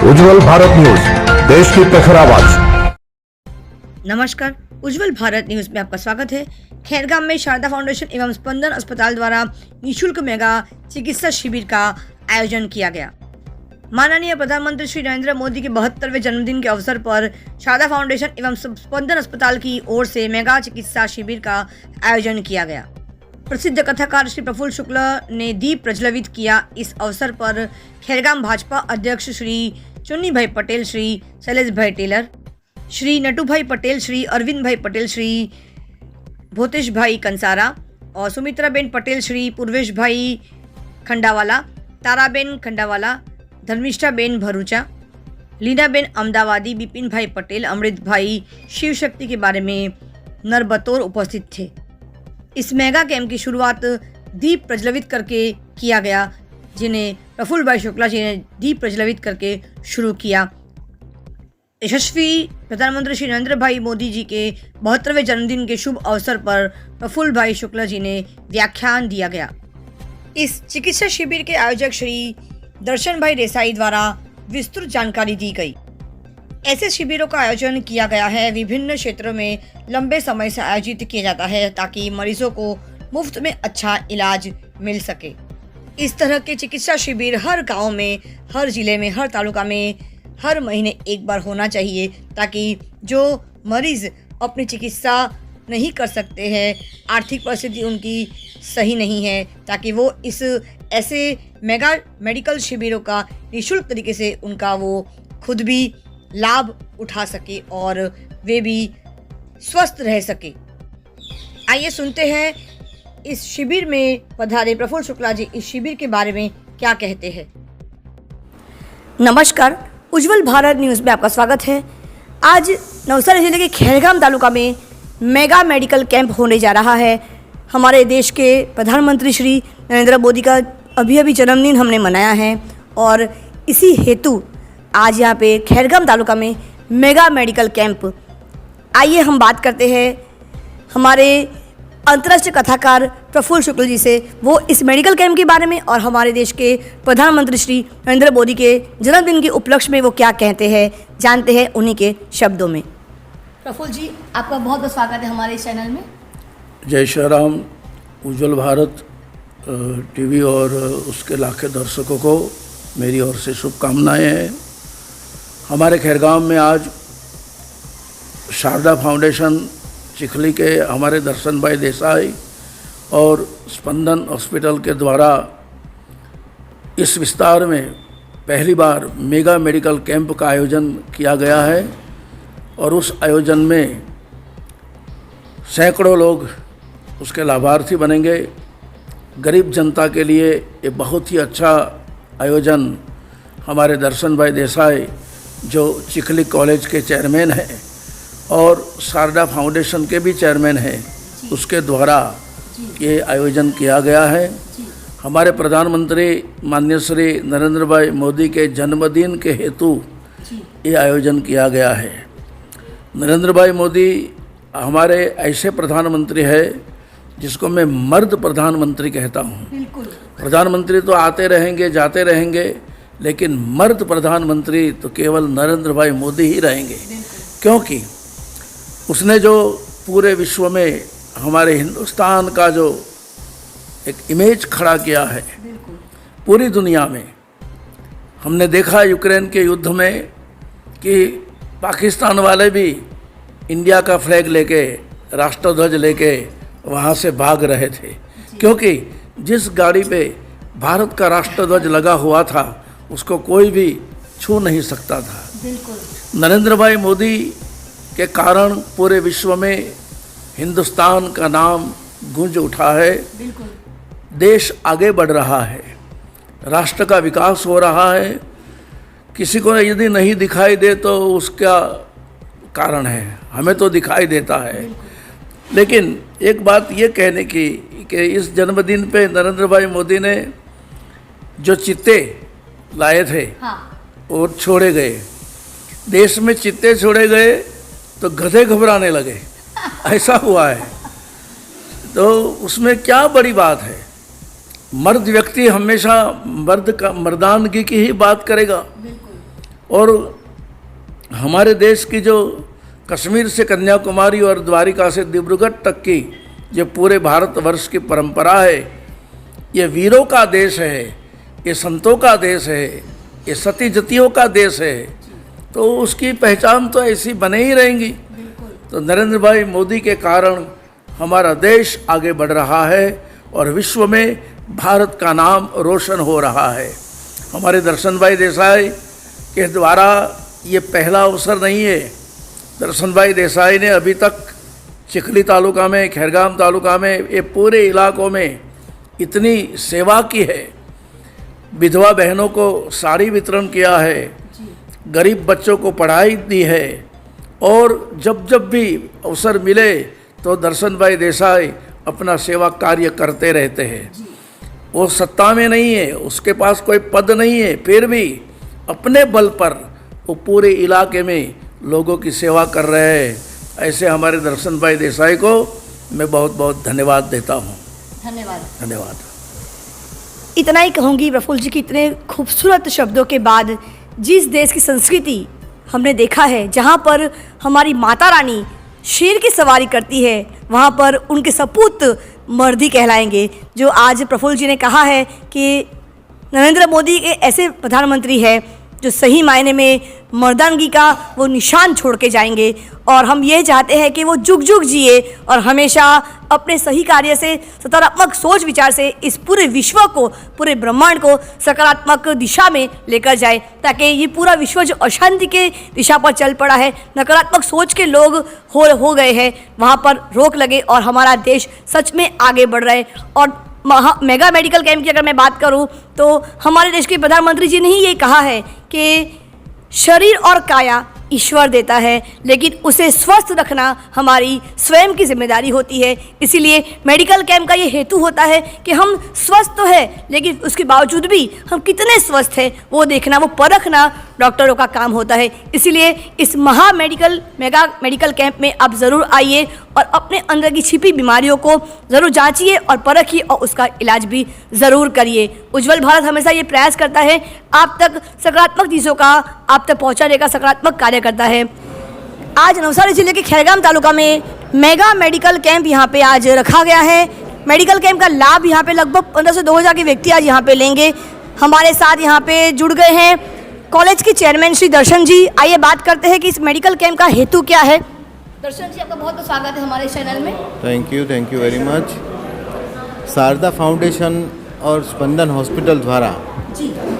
उज्जवल Bharat news, देश की प्रखर आवाज। नमस्कार, उज्जवल भारत न्यूज में आपका स्वागत है। खैरगाम में शारदा फाउंडेशन एवं स्पंदन अस्पताल द्वारा निःशुल्क मेगा चिकित्सा शिविर का आयोजन किया गया। माननीय प्रधानमंत्री श्री नरेंद्र मोदी के 72वें जन्मदिन के अवसर पर शारदा फाउंडेशन एवं स्पंदन अस्पताल की ओर से मेगा चिकित्सा शिविर का आयोजन किया गया। प्रसिद्ध कथाकार श्री प्रफुल्ल शुक्ल ने दीप प्रज्वलित किया। इस अवसर पर खैरगाम भाजपा अध्यक्ष श्री चुन्नी भाई पटेल, श्री शैलेश भाई टेलर, श्री नटू भाई पटेल, श्री अरविंद भाई पटेल, श्री भूतेश भाई कंसारा और सुमित्रा बेन पटेल, श्री पूर्वेश भाई खंडावाला, ताराबेन खंडावाला, धर्मिष्ठा बेन भरूचा, लीना बेन अहमदाबादी, बिपिन भाई पटेल, अमृत भाई शिव शक्ति के बारे में नरबतौर उपस्थित थे। इस मेगा कैंप की शुरुआत दीप प्रज्वलित करके किया गया, जिन्हें प्रफुल्ल भाई शुक्ला जी ने दीप प्रज्वलित करके शुरू किया। यशस्वी प्रधानमंत्री श्री नरेंद्र भाई मोदी जी के 72वें जन्मदिन के शुभ अवसर पर प्रफुल्ल भाई शुक्ला जी ने व्याख्यान दिया गया। इस चिकित्सा शिविर के आयोजक श्री दर्शन भाई देसाई द्वारा विस्तृत जानकारी दी गई। ऐसे शिविरों का आयोजन किया गया है, विभिन्न क्षेत्रों में लंबे समय से आयोजित किया जाता है ताकि मरीजों को मुफ्त में अच्छा इलाज मिल सके। इस तरह के चिकित्सा शिविर हर गांव में, हर जिले में, हर तालुका में हर महीने एक बार होना चाहिए, ताकि जो मरीज अपनी चिकित्सा नहीं कर सकते हैं, आर्थिक परिस्थिति उनकी सही नहीं है, ताकि वो इस ऐसे मेगा मेडिकल शिविरों का निःशुल्क तरीके से उनका वो खुद भी लाभ उठा सके और वे भी स्वस्थ रह सके। आइए सुनते हैं इस शिविर में पधारे प्रफुल्ल शुक्ला जी इस शिविर के बारे में क्या कहते हैं। नमस्कार, उज्जवल भारत न्यूज़ में आपका स्वागत है। आज नवसारी जिले के खैरगाम तालुका में मेगा मेडिकल कैंप होने जा रहा है। हमारे देश के प्रधानमंत्री श्री नरेंद्र मोदी का अभी जन्मदिन हमने मनाया है और इसी हेतु आज यहाँ पे खैरगाम तालुका में मेगा मेडिकल कैंप। आइए हम बात करते हैं हमारे अंतर्राष्ट्रीय कथाकार प्रफुल्ल शुक्ल जी से, वो इस मेडिकल कैंप के बारे में और हमारे देश के प्रधानमंत्री श्री नरेंद्र मोदी के जन्मदिन के उपलक्ष्य में वो क्या कहते हैं, जानते हैं उन्हीं के शब्दों में। प्रफुल्ल जी, आपका बहुत बहुत स्वागत है हमारे इस चैनल में। जय श्री राम। उज्जवल भारत टीवी और उसके लाखों दर्शकों को मेरी ओर से शुभकामनाएं हैं। हमारे खैरगाम में आज शारदा फाउंडेशन चिखली के हमारे दर्शन भाई देसाई और स्पंदन हॉस्पिटल के द्वारा इस विस्तार में पहली बार मेगा मेडिकल कैंप का आयोजन किया गया है और उस आयोजन में सैकड़ों लोग उसके लाभार्थी बनेंगे। गरीब जनता के लिए ये बहुत ही अच्छा आयोजन हमारे दर्शन भाई देसाई जो चिखली कॉलेज के चेयरमैन हैं और शारदा फाउंडेशन के भी चेयरमैन हैं, उसके द्वारा ये आयोजन किया गया है। हमारे प्रधानमंत्री माननीय श्री नरेंद्र भाई मोदी के जन्मदिन के हेतु ये आयोजन किया गया है। नरेंद्र भाई मोदी हमारे ऐसे प्रधानमंत्री है जिसको मैं मर्द प्रधानमंत्री कहता हूँ। प्रधानमंत्री तो आते रहेंगे, जाते रहेंगे, लेकिन मर्द प्रधानमंत्री तो केवल नरेंद्र भाई मोदी ही रहेंगे, क्योंकि उसने जो पूरे विश्व में हमारे हिंदुस्तान का जो एक इमेज खड़ा किया है पूरी दुनिया में। हमने देखा यूक्रेन के युद्ध में कि पाकिस्तान वाले भी इंडिया का फ्लैग लेके, राष्ट्रध्वज लेके वहाँ से भाग रहे थे, क्योंकि जिस गाड़ी पे भारत का राष्ट्रध्वज लगा हुआ था उसको कोई भी छू नहीं सकता था। नरेंद्र भाई मोदी के कारण पूरे विश्व में हिंदुस्तान का नाम गूंज उठा है। देश आगे बढ़ रहा है, राष्ट्र का विकास हो रहा है। किसी को यदि नहीं दिखाई दे तो उसका कारण है, हमें तो दिखाई देता है। लेकिन एक बात ये कहने की कि इस जन्मदिन पे नरेंद्र भाई मोदी ने जो चित्ते लाए थे वो छोड़े गए। देश में चित्ते छोड़े गए तो गधे घबराने लगे, ऐसा हुआ है। तो उसमें क्या बड़ी बात है? मर्द व्यक्ति हमेशा मर्दानगी की ही बात करेगा। और हमारे देश की जो कश्मीर से कन्याकुमारी और द्वारिका से डिब्रूगढ़ तक की जो पूरे भारतवर्ष की परंपरा है, ये वीरों का देश है, ये संतों का देश है, ये सती जतियों का देश है, तो उसकी पहचान तो ऐसी बने ही रहेंगी। तो नरेंद्र भाई मोदी के कारण हमारा देश आगे बढ़ रहा है और विश्व में भारत का नाम रोशन हो रहा है। हमारे दर्शन भाई देसाई के द्वारा ये पहला अवसर नहीं है। दर्शन भाई देसाई ने अभी तक चिखली तालुका में, खैरगाम तालुका में, ये पूरे इलाकों में इतनी सेवा की है। विधवा बहनों को साड़ी वितरण किया है, गरीब बच्चों को पढ़ाई दी है, और जब जब भी अवसर मिले तो दर्शन भाई देसाई अपना सेवा कार्य करते रहते हैं। वो सत्ता में नहीं है, उसके पास कोई पद नहीं है, फिर भी अपने बल पर वो पूरे इलाके में लोगों की सेवा कर रहे हैं। ऐसे हमारे दर्शन भाई देसाई को मैं बहुत बहुत धन्यवाद देता हूँ। धन्यवाद। इतना ही कहूँगी प्रफुल्ल जी की इतने खूबसूरत शब्दों के बाद। जिस देश की संस्कृति हमने देखा है, जहाँ पर हमारी माता रानी शेर की सवारी करती है, वहाँ पर उनके सपूत मर्दी कहलाएंगे। जो आज प्रफुल्ल जी ने कहा है कि नरेंद्र मोदी के ऐसे प्रधानमंत्री है जो सही मायने में मर्दानगी का वो निशान छोड़ के जाएंगे, और हम ये चाहते हैं कि वो जुग जुग जिए और हमेशा अपने सही कार्य से, सकारात्मक सोच विचार से इस पूरे विश्व को, पूरे ब्रह्मांड को सकारात्मक दिशा में लेकर जाए, ताकि ये पूरा विश्व जो अशांति के दिशा पर चल पड़ा है, नकारात्मक सोच के लोग हो गए हैं, वहाँ पर रोक लगे और हमारा देश सच में आगे बढ़ रहा है। और मेगा मेडिकल कैंप की अगर मैं बात करूं तो हमारे देश के प्रधानमंत्री जी ने ही ये कहा है कि शरीर और काया ईश्वर देता है, लेकिन उसे स्वस्थ रखना हमारी स्वयं की जिम्मेदारी होती है। इसीलिए मेडिकल कैंप का ये हेतु होता है कि हम स्वस्थ तो है, लेकिन उसके बावजूद भी हम कितने स्वस्थ हैं वो देखना, वो परखना डॉक्टरों का काम होता है। इसीलिए इस मेगा मेडिकल कैंप में आप ज़रूर आइए और अपने अंदर की छिपी बीमारियों को ज़रूर जांचिए और परखिए और उसका इलाज भी ज़रूर करिए। उज्जवल भारत हमेशा ये प्रयास करता है आप तक सकारात्मक चीज़ों का आप तक पहुँचाने का सकारात्मक कार्य करता है। आज नवसारी जिले के खैरगाम तालुका में मेगा मेडिकल कैंप यहाँ पे आज रखा गया है। मेडिकल कैंप का लाभ यहाँ पे लगभग 1500 से 2000 के व्यक्ति आज यहाँ पे लेंगे। हमारे साथ यहाँ पे जुड़ गए हैं कॉलेज के चेयरमैन श्री दर्शन जी। आइए बात करते हैं कि इस मेडिकल कैंप का हेतु क्या है। दर्शन जी, आपका बहुत बहुत स्वागत है हमारे चैनल में। Thank you very much. Sharda foundation और स्पंदन हॉस्पिटल द्वारा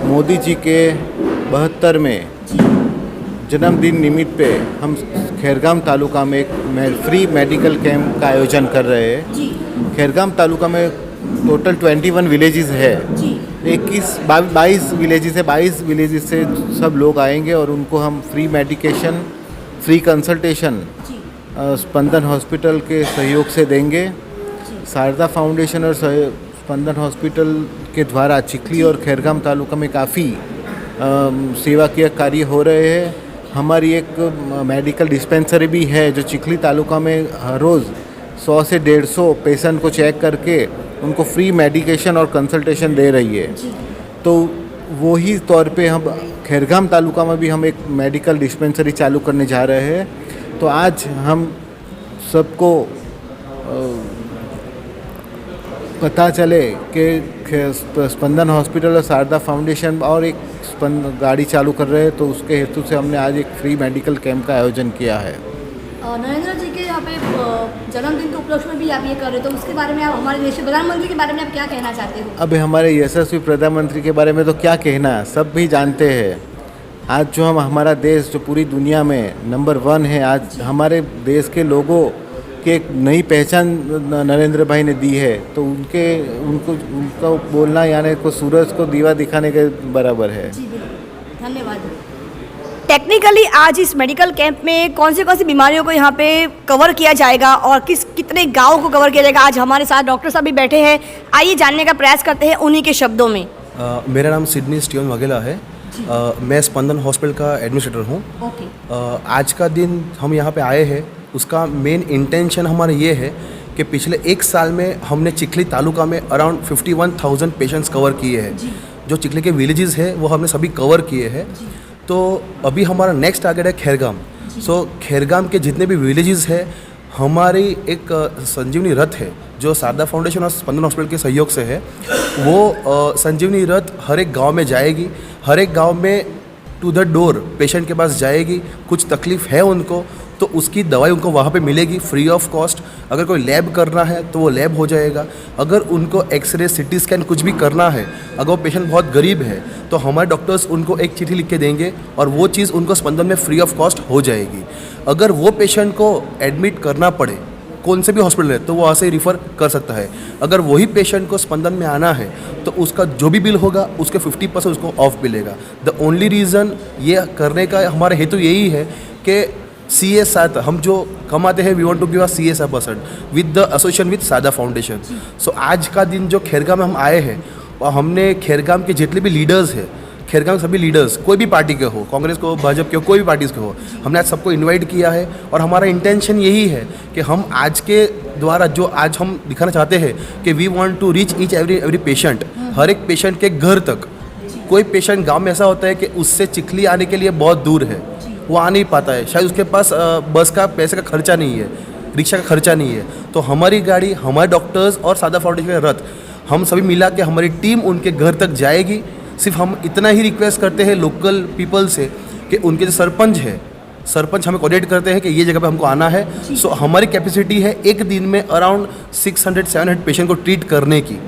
मोदी जी के 72वें जन्मदिन निमित्त पे हम खैरगाम तालुका में एक फ्री मेडिकल कैंप का आयोजन कर रहे हैं। खैरगाम तालुका में टोटल 21 विलेजेस है, 22 विलेजेस है। 22 विलेजेस से सब लोग आएंगे और उनको हम फ्री मेडिकेशन, फ्री कंसल्टेशन स्पंदन हॉस्पिटल के सहयोग से देंगे। शारदा फाउंडेशन और स्पंदन हॉस्पिटल के द्वारा चिखली और खैरगाम तालुका में काफ़ी सेवा के कार्य हो रहे हैं। हमारी एक मेडिकल डिस्पेंसरी भी है जो चिखली तालुका में हर रोज़ 100 से 150 पेशेंट को चेक करके उनको फ्री मेडिकेशन और कंसल्टेशन दे रही है। तो वही तौर पे हम खैरगाम तालुका में भी हम एक मेडिकल डिस्पेंसरी चालू करने जा रहे हैं। तो आज हम सबको पता चले कि स्पंदन हॉस्पिटल और शारदा फाउंडेशन और एक गाड़ी चालू कर रहे हैं, तो उसके हेतु से हमने आज एक फ्री मेडिकल कैंप का आयोजन किया है। नरेंद्र जी के यहाँ पे जन्मदिन के उपलक्ष्य में भी आप ये कर रहे हो, तो उसके बारे में आप, हमारे देश के प्रधानमंत्री के बारे में आप क्या कहना चाहते हो? अब हमारे यशस्वी प्रधानमंत्री के बारे में तो क्या कहना, सब भी जानते हैं। आज जो हमारा देश जो पूरी दुनिया में नंबर 1 है, आज हमारे देश के लोगों के एक नई पहचान नरेंद्र भाई ने दी है। तो उनका बोलना यानी को सूरज को दीवा दिखाने के बराबर है। धन्यवाद। टेक्निकली आज इस मेडिकल कैंप में कौन सी बीमारियों को यहाँ पे कवर किया जाएगा और कितने गाँव को कवर किया जाएगा? आज हमारे साथ डॉक्टर साहब भी बैठे हैं, आइए जानने का प्रयास करते हैं उन्हीं के शब्दों में। मेरा नाम सिडनी स्टीवन वाघेला है। मैं स्पंदन हॉस्पिटल का एडमिनिस्ट्रेटर हूँ। आज का दिन हम यहाँ पे आए हैं, उसका मेन इंटेंशन हमारा ये है कि पिछले 1 साल में हमने चिखली तालुका में अराउंड 51,000 पेशेंट्स कवर किए हैं। जो चिखली के विलेजेस है वो हमने सभी कवर किए हैं। तो अभी हमारा नेक्स्ट टारगेट है खैरगाम। सो खैरगाम के जितने भी विलेजेस है, हमारी एक संजीवनी रथ है जो शारदा फाउंडेशन और स्पंदन हॉस्पिटल के सहयोग से है। वो संजीवनी रथ हर एक गांव में जाएगी, हर एक गांव में टू द डोर पेशेंट के पास जाएगी। कुछ तकलीफ़ है उनको तो उसकी दवाई उनको वहाँ पे मिलेगी फ्री ऑफ कॉस्ट। अगर कोई लैब करना है तो वो लैब हो जाएगा। अगर उनको एक्सरे, सिटी स्कैन कुछ भी करना है, अगर वो पेशेंट बहुत गरीब है तो हमारे डॉक्टर्स उनको एक चिट्ठी लिख के देंगे और वो चीज़ उनको स्पंदन में फ्री ऑफ कॉस्ट हो जाएगी। अगर वो पेशेंट को एडमिट करना पड़े कौन से भी हॉस्पिटल है तो वो वहाँ से रिफ़र कर सकता है। अगर वही पेशेंट को स्पंदन में आना है तो उसका जो भी बिल होगा उसके 50% उसको ऑफ मिलेगा। द ओनली रीज़न ये करने का हमारा हेतु यही है कि CSR हम जो कमाते हैं, we want to give a CSR percent with the association with Sharda Foundation. So आज का दिन जो खैरगाम में हम आए हैं और हमने खैरगाम के जितने भी लीडर्स हैं, खैरगाम के सभी लीडर्स कोई भी पार्टी के हो, कांग्रेस को, भाजपा के हो, कोई भी पार्टीज़ के हो, हमने आज सबको इनवाइट किया है। और हमारा इंटेंशन यही है कि हम आज के द्वारा जो आज हम दिखाना चाहते हैं कि we want to reach each every patient, हर एक पेशेंट के घर तक। कोई पेशेंट गांव में ऐसा होता है कि उससे चिखली आने के लिए बहुत दूर है, वो आ नहीं पाता है, शायद उसके पास बस का पैसे का खर्चा नहीं है, रिक्शा का खर्चा नहीं है। तो हमारी गाड़ी, हमारे डॉक्टर्स और शारदा फाउंडेशन का रथ, हम सभी मिला के हमारी टीम उनके घर तक जाएगी। सिर्फ हम इतना ही रिक्वेस्ट करते हैं लोकल पीपल से कि उनके जो सरपंच है, सरपंच हमें कोऑर्डिनेट करते हैं कि ये जगह पे हमको आना है। सो हमारी कैपेसिटी है एक दिन में अराउंड 600-700 पेशेंट को ट्रीट करने की।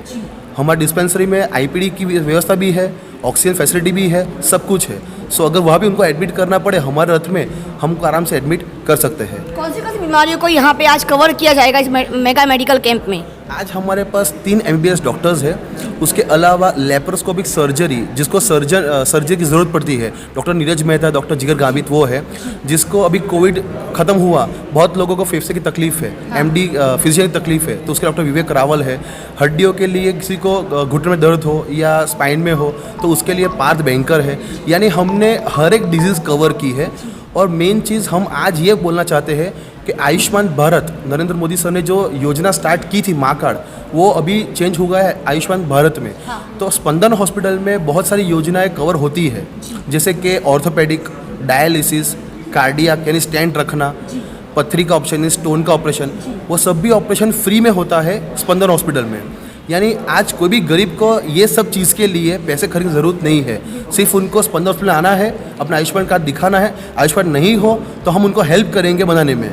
हमारे डिस्पेंसरी में IPD की व्यवस्था भी है, ऑक्सीजन फैसिलिटी भी है, सब कुछ है। सो अगर वहाँ भी उनको एडमिट करना पड़े हमारे रथ में, हमको आराम से एडमिट कर सकते हैं। कौन सी बीमारियों को यहाँ पे आज कवर किया जाएगा इस मेगा मेडिकल कैंप में? आज हमारे पास 3 MBBS डॉक्टर्स हैं, उसके अलावा लेप्रोस्कोपिक सर्जरी जिसको सर्जरी की ज़रूरत पड़ती है, डॉक्टर नीरज मेहता, डॉक्टर जिगर गावित वो है। जिसको अभी कोविड ख़त्म हुआ, बहुत लोगों को फेफड़े की तकलीफ है, MD फिजिशियन की तकलीफ है, तो उसके डॉक्टर विवेक रावल है। हड्डियों के लिए किसी को घुटने में दर्द हो या स्पाइन में हो तो उसके लिए पार्थ बैंकर है। यानी हमने हर एक डिजीज़ कवर की है। और मेन चीज़ हम आज ये बोलना चाहते हैं कि आयुष्मान भारत, नरेंद्र मोदी सर ने जो योजना स्टार्ट की थी माँ कार्ड, वो अभी चेंज हो गया है आयुष्मान भारत में। तो स्पंदन हॉस्पिटल में बहुत सारी योजनाएं कवर होती है, जैसे कि ऑर्थोपेडिक, डायलिसिस, कार्डियक यानी स्टेंट रखना, पथरी का ऑपरेशन, स्टोन का ऑपरेशन, वो सब भी ऑपरेशन फ्री में होता है स्पंदन हॉस्पिटल में। यानी आज कोई भी गरीब को ये सब चीज़ के लिए पैसे खर्चने की ज़रूरत नहीं है। सिर्फ उनको स्पंदन हॉस्पिटल आना है, अपना आयुष्मान कार्ड दिखाना है। आयुष्मान नहीं हो तो हम उनको हेल्प करेंगे बनाने में,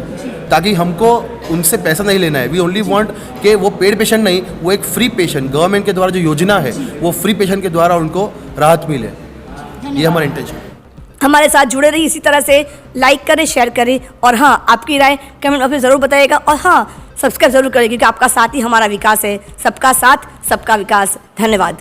ताकि हमको उनसे पैसा नहीं लेना है। वी ओनली वांट कि वो पेड पेशेंट नहीं, वो एक फ्री पेशेंट, गवर्नमेंट के द्वारा जो योजना है वो फ्री पेशेंट के द्वारा उनको राहत मिले। ये हमारा इंटेंशन है। हमारे साथ जुड़े रहिए, इसी तरह से लाइक करें, शेयर करें और हाँ, आपकी राय कमेंट बॉक्स में ज़रूर बताइएगा। और हाँ, सब्सक्राइब जरूर करें क्योंकि आपका साथ ही हमारा विकास है। सबका साथ, सबका विकास। धन्यवाद।